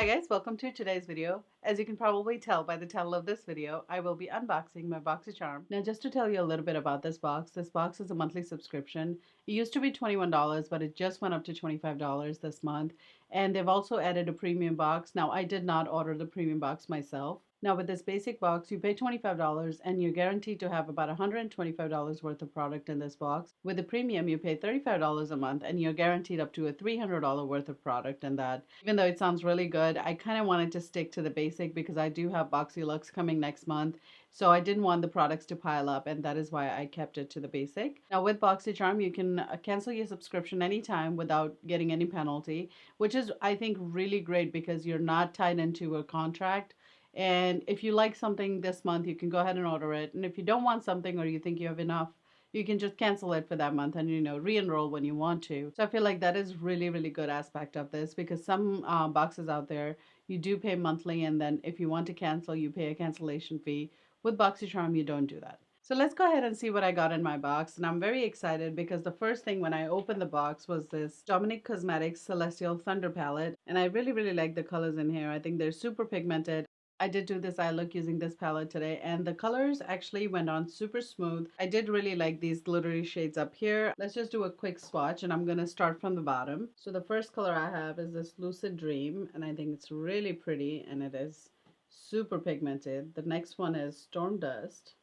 Hi guys, welcome to today's video. As you can probably tell by the title of this video, I will be unboxing my BoxyCharm. Now just to tell you a little bit about this box is a monthly subscription. It used to be $21, but it just went up to $25 this month. And they've also added a premium box. Now I did not order the premium box myself. Now with this basic box, you pay $25 and you're guaranteed to have about $125 worth of product in this box. With the premium, you pay $35 a month and you're guaranteed up to a $300 worth of product in that. Even though it sounds really good, I kind of wanted to stick to the basic because I do have Boxy Lux coming next month. So I didn't want the products to pile up, and that is why I kept it to the basic. Now with BoxyCharm, you can cancel your subscription anytime without getting any penalty, which is, I think, really great because you're not tied into a contract. And if you like something this month, you can go ahead and order it. And if you don't want something or you think you have enough, you can just cancel it for that month and, re-enroll when you want to. So I feel like that is really, really good aspect of this because some boxes out there, you do pay monthly. And then if you want to cancel, you pay a cancellation fee. With BoxyCharm, you don't do that. So let's go ahead and see what I got in my box. And I'm very excited because the first thing when I opened the box was this Dominic Cosmetics Celestial Thunder palette. And I really, really like the colors in here. I think they're super pigmented. I did do this eye look using this palette today and the colors actually went on super smooth. I did really like these glittery shades up here. Let's just do a quick swatch and I'm going to start from the bottom. So the first color I have is this Lucid Dream and I think it's really pretty and it is super pigmented. The next one is Storm Dust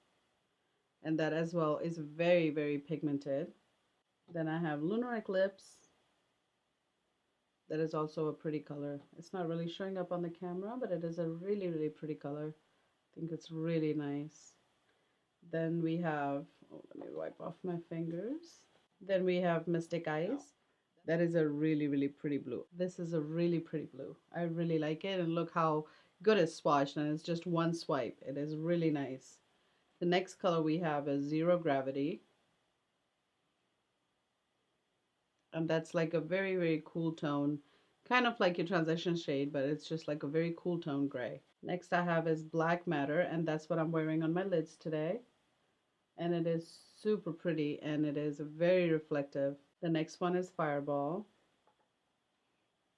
and that as well is very, very pigmented. Then I have Lunar Eclipse. That is also a pretty color. It's not really showing up on the camera, but it is a really, really pretty color. I think it's really nice. Then we have, let me wipe off my fingers. Then we have Mystic Eyes. That is a really, really pretty blue. This is a really pretty blue. I really like it. And look how good it's swatched. And it's just one swipe. It is really nice. The next color we have is Zero Gravity. And that's like a very, very cool tone, kind of like your transition shade, but it's just like a very cool tone gray. Next I have is Black Matter, and that's what I'm wearing on my lids today, and it is super pretty and it is very reflective. The next one is Fireball,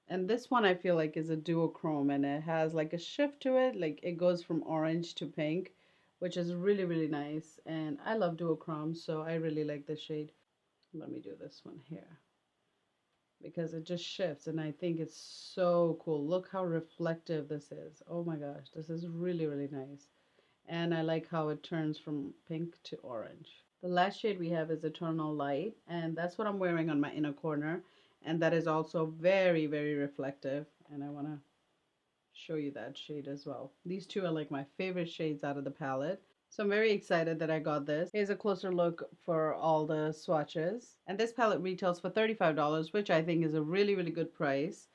and this one I feel like is a duochrome and it has like a shift to it, like it goes from orange to pink, which is really, really nice. And I love duochrome, so I really like this shade. Let me do this one here because it just shifts and I think it's so cool. Look how reflective this is. Oh my gosh, this is really, really nice. And I like how it turns from pink to orange. The last shade we have is Eternal Light, and that's what I'm wearing on my inner corner, and that is also very, very reflective, and I want to show you that shade as well. These two are like my favorite shades out of the palette. So I'm very excited that I got this. Here's a closer look for all the swatches. And this palette retails for $35, which I think is a really, really good price.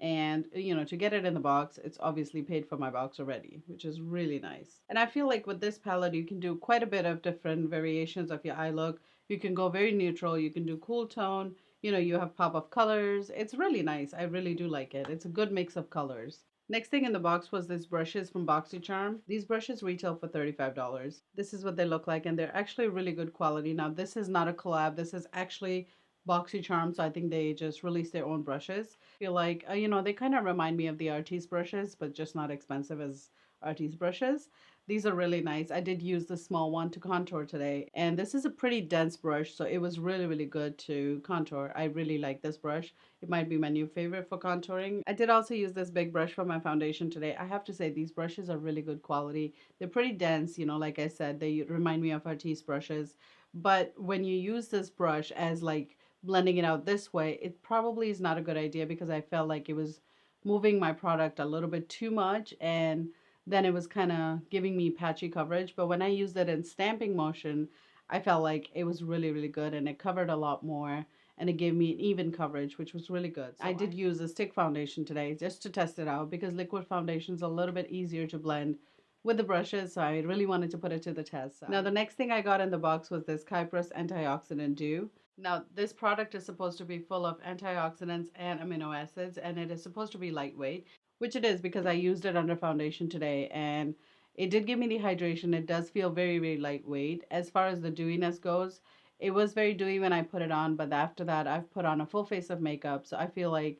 And, to get it in the box, it's obviously paid for my box already, which is really nice. And I feel like with this palette, you can do quite a bit of different variations of your eye look. You can go very neutral. You can do cool tone. You have pop of colors. It's really nice. I really do like it. It's a good mix of colors. Next thing in the box was these brushes from BoxyCharm. These brushes retail for $35. This is what they look like, and they're actually really good quality. Now, this is not a collab. This is actually BoxyCharm, so I think they just released their own brushes. I feel like, they kind of remind me of the Artiste brushes, but just not expensive as Artiste brushes. These are really nice. I did use the small one to contour today, and this is a pretty dense brush, so it was really, really good to contour. I really like this brush. It might be my new favorite for contouring. I did also use this big brush for my foundation today. I have to say these brushes are really good quality. They're pretty dense, like I said, they remind me of Artiste brushes. But when you use this brush as like blending it out this way, it probably is not a good idea because I felt like it was moving my product a little bit too much and then it was kind of giving me patchy coverage. But when I used it in stamping motion, I felt like it was really, really good and it covered a lot more and it gave me an even coverage, which was really good. So I did use a stick foundation today just to test it out because liquid foundation is a little bit easier to blend with the brushes, so I really wanted to put it to the test. Now the next thing I got in the box was this Press Antioxidant Dew. Now this product is supposed to be full of antioxidants and amino acids, and it is supposed to be lightweight, which it is because I used it under foundation today and it did give me the hydration. It does feel very, very lightweight. As far as the dewiness goes, it was very dewy when I put it on, but after that I've put on a full face of makeup, so I feel like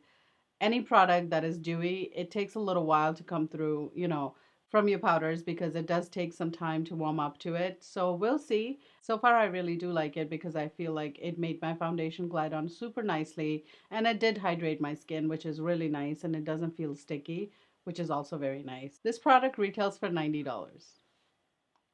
any product that is dewy, it takes a little while to come through, from your powders because it does take some time to warm up to it. So we'll see. So far, I really do like it because I feel like it made my foundation glide on super nicely, and it did hydrate my skin, which is really nice, and it doesn't feel sticky, which is also very nice. This product retails for $90.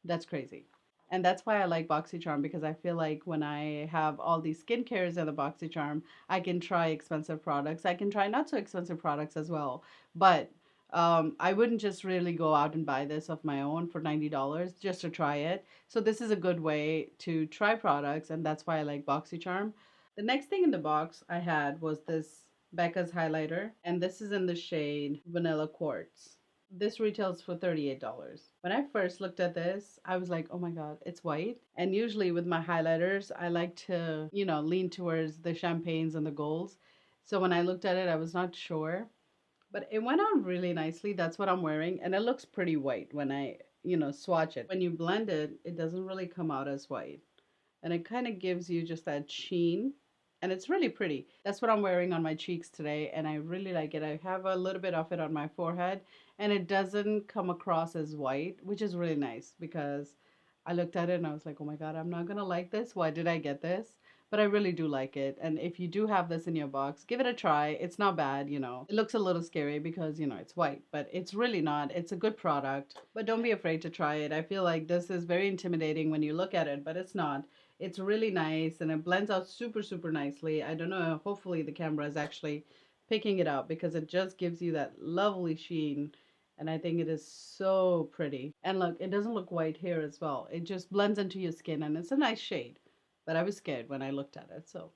That's crazy. And that's why I like BoxyCharm, because I feel like when I have all these skincares in the BoxyCharm, I can try expensive products. I can try not so expensive products as well. But I wouldn't just really go out and buy this of my own for $90 just to try it. So this is a good way to try products, and that's why I like BoxyCharm. The next thing in the box I had was this Becca's highlighter, and this is in the shade Vanilla Quartz. This retails for $38. When I first looked at this, I was like, oh my God, it's white. And usually with my highlighters, I like to, lean towards the champagnes and the golds. So when I looked at it, I was not sure. But it went on really nicely. That's what I'm wearing. And it looks pretty white when I, swatch it. When you blend it, it doesn't really come out as white. And it kind of gives you just that sheen, and it's really pretty. That's what I'm wearing on my cheeks today, and I really like it. I have a little bit of it on my forehead, and it doesn't come across as white, which is really nice because I looked at it and I was like, oh my God, I'm not gonna like this. Why did I get this? But I really do like it. And if you do have this in your box, give it a try. It's not bad, It looks a little scary because, it's white, but it's really not. It's a good product. But don't be afraid to try it. I feel like this is very intimidating when you look at it, but it's not. It's really nice and it blends out super, super nicely. I don't know. Hopefully the camera is actually picking it up because it just gives you that lovely sheen. And I think it is so pretty. And look, it doesn't look white here as well. It just blends into your skin and it's a nice shade. But I was scared when I looked at it. So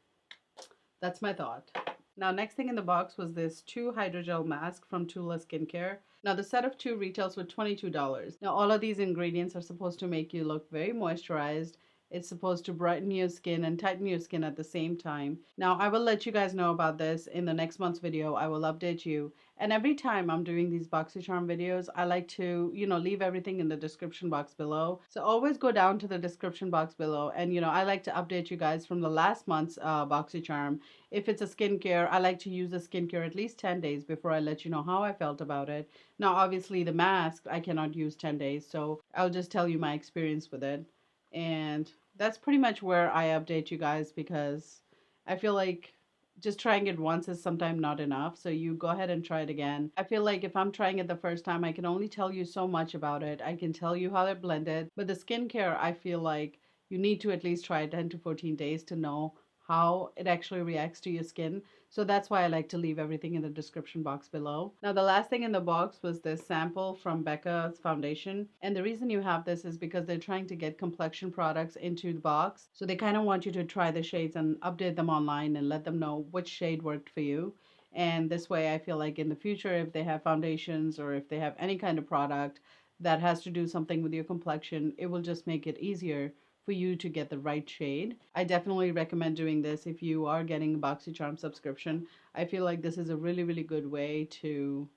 that's my thought. Now, next thing in the box was this 2 hydrogel mask from Tula Skincare. Now, the set of 2 retails for $22. Now, all of these ingredients are supposed to make you look very moisturized. It's supposed to brighten your skin and tighten your skin at the same time. Now, I will let you guys know about this in the next month's video. I will update you. And every time I'm doing these BoxyCharm videos, I like to, leave everything in the description box below. So always go down to the description box below. And, I like to update you guys from the last month's BoxyCharm. If it's a skincare, I like to use the skincare at least 10 days before I let you know how I felt about it. Now, obviously, the mask, I cannot use 10 days. So I'll just tell you my experience with it. And that's pretty much where I update you guys because I feel like just trying it once is sometimes not enough. So you go ahead and try it again. I feel like if I'm trying it the first time, I can only tell you so much about it. I can tell you how it blended. But the skincare, I feel like you need to at least try 10 to 14 days to know how it actually reacts to your skin. So that's why I like to leave everything in the description box below. Now, the last thing in the box was this sample from Becca's foundation. And the reason you have this is because they're trying to get complexion products into the box. So they kind of want you to try the shades and update them online and let them know which shade worked for you. And this way, I feel like in the future, if they have foundations or if they have any kind of product that has to do something with your complexion, it will just make it easier for you to get the right shade. I definitely recommend doing this if you are getting a BoxyCharm subscription. I feel like this is a really, really good way to,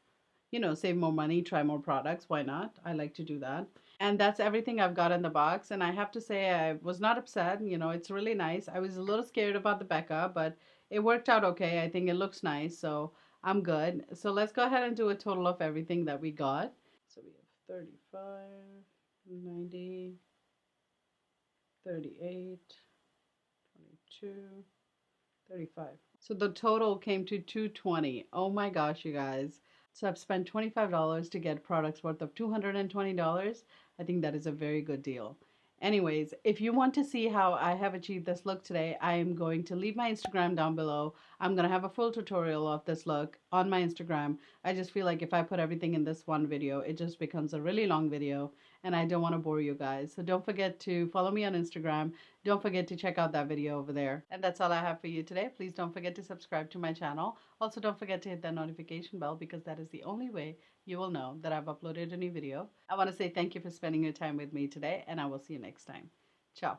save more money, try more products. Why not? I like to do that. And that's everything I've got in the box. And I have to say, I was not upset. It's really nice. I was a little scared about the Becca, but it worked out okay. I think it looks nice. So I'm good. So let's go ahead and do a total of everything that we got. So we have 35, 90. 38, 22, 35. So the total came to 220. Oh my gosh, you guys. So I've spent $25 to get products worth of $220. I think that is a very good deal. Anyways, if you want to see how I have achieved this look today, I am going to leave my Instagram down below. I'm going to have a full tutorial of this look on my Instagram. I just feel like if I put everything in this one video, it just becomes a really long video and I don't want to bore you guys. So don't forget to follow me on Instagram. Don't forget to check out that video over there. And that's all I have for you today. Please don't forget to subscribe to my channel. Also, don't forget to hit that notification bell because that is the only way you will know that I've uploaded a new video. I want to say thank you for spending your time with me today, and I will see you next time. Ciao.